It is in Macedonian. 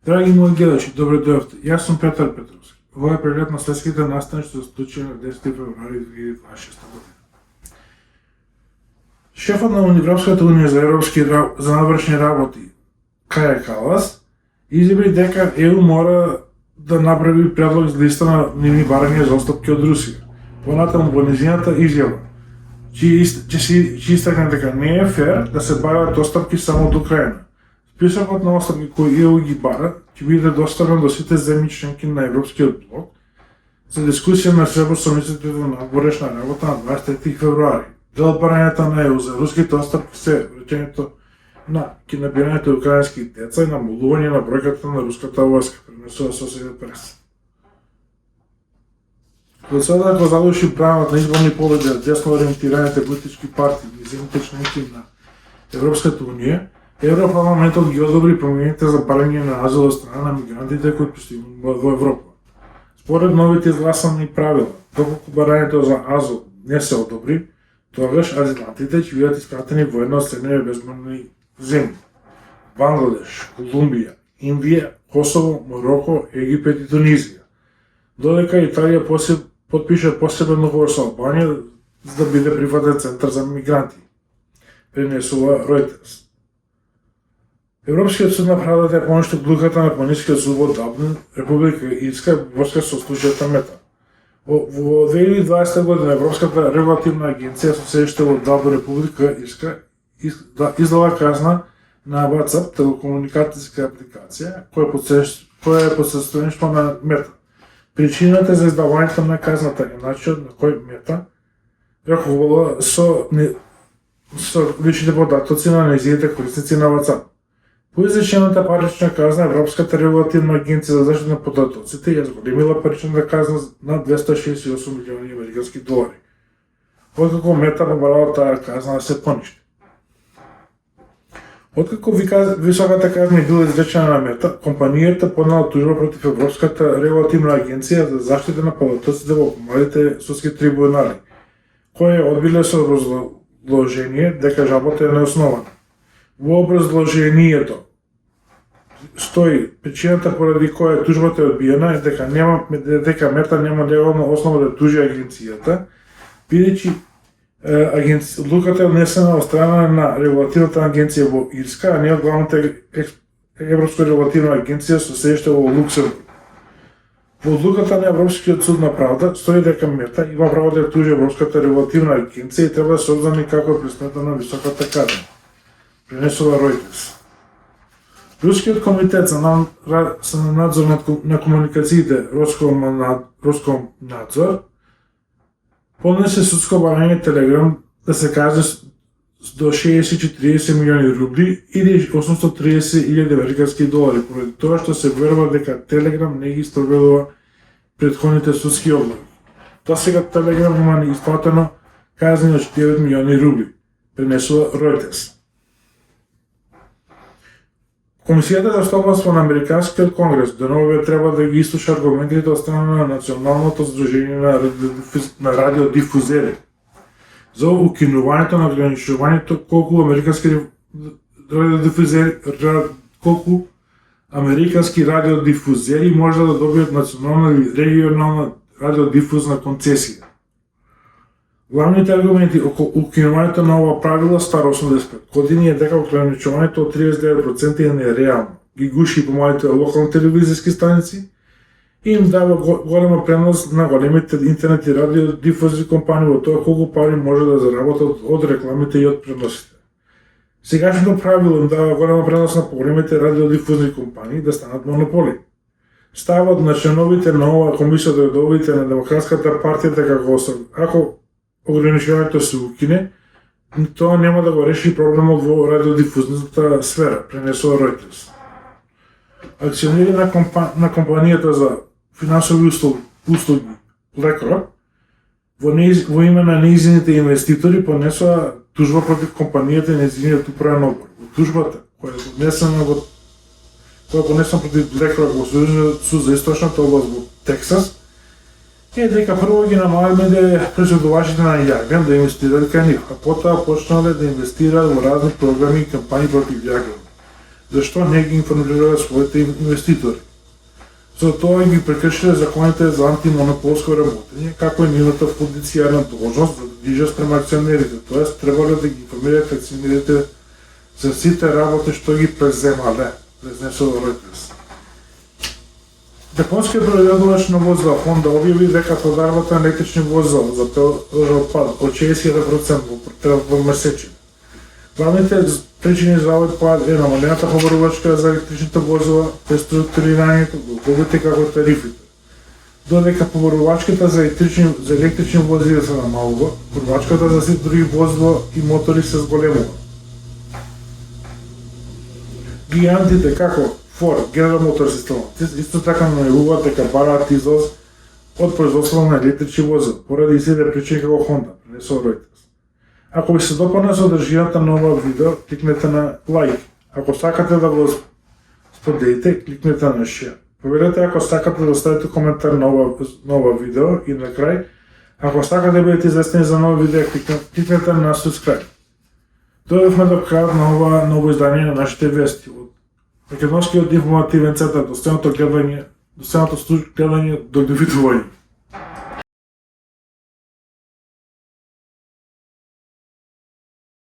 Драги мои гледачи, добре дојавте. Јас сум Петар Петровски. Ова е преглед на светските настани што се случи на 10 февруари 2026 година. Шефот на Европската унија за навршни работи, Каја Калас, изјави дека ЕУ мора да направи предлог за листа на нивни барања за отстапки од Русија. Понатаму во нејзината изјава, че истакна дека не е фер да се бараат отстапки само од Украина. Списокот на отстапки кои ЕУ ги бара ќе биде доставен до сите земји членки на Европскиот блок за дискусија на Сребросомислителот на надворешна работа на 23 февруари. Дел од барањата на ЕУ за руските отстапки се враќањето на набирањето украински деца и намалување на бројката на руската војска, пренесува Associated Press. До сега го задуши правот на изборни победи од десно ориентираните политички партии и земјите членки на Европската унија, Европарламентот ги одобри промените за барање на азил од страна на мигрантите кои пристигнуваат во Европа. Според новите изгласани правила, доколку барањето за азил не се одобри, тогаш азилантите ќе бидат испратени во една од 7 безбедни земји: Бангладеш, Колумбија, Индија, Косово, Мороко, Египет и Тунизија. Додека Италија потпише посебен договор со Албанија за да биде прифатен центар за мигранти, пренесува Reuters. Европскиот суд на правдата е поништи одлуката на Планинскиот суд во Даблин, Република Ирска, во врска со случајот Мета. Во 2020 година Европската регулативна агенција со седиште во Даблин, Република Ирска, издала казна на WhatsApp, телекомуникацијска апликација, која е под состојанието на Мета. Причината за издавањето на казната е начинот на кој Мета ракувала со личните податоци на нејзините корисници на WhatsApp. По изречената парична казна, Европската регулативна агенција за заштита на податоците ја зголемила паричната казна на 268 милиони американски долари, откако Мета побарала таа казна да се поништи. Откако високата казна била изречена на Мета, компанијата поднела тужба против Европската регулативна агенција за заштита на податоците во помалите судски трибунали, која одбиле со образложение дека жалбата е неоснована. Во образложението стои причината поради која тужбата е одбиена е дека Мета нема легална основа да тужи агенцијата, бидејќи одлуката е однесена од страна на регулативната агенција во Ирска, а не од главната Европска регулативна агенција со седиште во Луксембург. Во одлуката на Европскиот суд на правда стои дека Мета има право да тужи Европската регулативна агенција и треба да се обзнани како е предметот на високата казна, пренесува Reuters. Рускиот комитет за надзор на комуникациите Роскомнадзор поднесе судско барање Телеграм да се казни до 60-40 милиони рубли или 830.000 американски долари, поради тоа што се верува дека Телеграм не ги спроведува претходните судски оглави. До сега Телеграм има исплатено казни од 9 милиони рубли, пренесува Reuters. Комисијата за стопанство на Американскиот конгрес деновиве треба да ги ислуша аргументите од страна на Националното здружение на радиодифузери за укинувањето на ограничувањето колку американски радиодифузери може да добијат национална или регионална радиодифузна концесија. Главните аргументи околу укинувањето на ова правило старо 85 години е дека ограничувањето од 39% е нереално, ги гуши помалите локални телевизиски станици и им дава голема пренос на големите интернет и радиодифузни компании во тоа колку пари може да заработат од рекламите и од преносите. Сегашното правило им дава голема пренос на големите радиодифузни компании да станат монополи. Ставот на членовите на оваа комисија од редовите на Демократската партија дека ако ограничувањето се укине, тоа нема да го реши проблемот во радиодифузната сфера, пренесува Reuters. Акционери на компанијата за финансови услуги BlackRock во име на нејзините инвеститори понесува тужба против компанијата и нејзиниот управен одбор. Тужбата која е понесена против BlackRock во Сојузниот суд за источната област во Тексас е дека прво ги намалиле производувачите на јаглен да инвестираат кај нив, а потоа почнале да инвестираат во разни програми и кампањи против јаглен. зашто не ги информираат своите инвеститори. За тоа ги прекршиле законите за антимонополско работење, како и нивната фудицијарна должност да движат спрема акционерите, т.е. требале да ги информираат акционерите за сите работи што ги преземале, презнесува Reuters. Јапонскиот производувач на возила Honda објави дека продажбата на електрични возила за пад од 60% во месечен. Главните причини за овој пад е намалената побарувачка за електричните возила, преструктурирањето, долговите како тарифите. Додека побарувачката за електрични возила се намалува, побарувачката за сите други возила и мотори се зголемува. Гигантите како Ford, General Motors исто така најавуваат дека бараат излаз од производството на електрични возила, поради истите причини како Honda, пренесува Reuters. Ако ви се допадна содржината на ова видео, кликнете на лайк. Ако сакате да го споделите, кликнете на share. Проверете ако сакате да оставите коментар на ова видео и на крај, ако сакате да бидете известени за нови видеа, кликнете на subscribe. Дојдовме до крајот на ова ново издание на нашите вести. Македонскиот информативен центар, достојното гледање, до видување.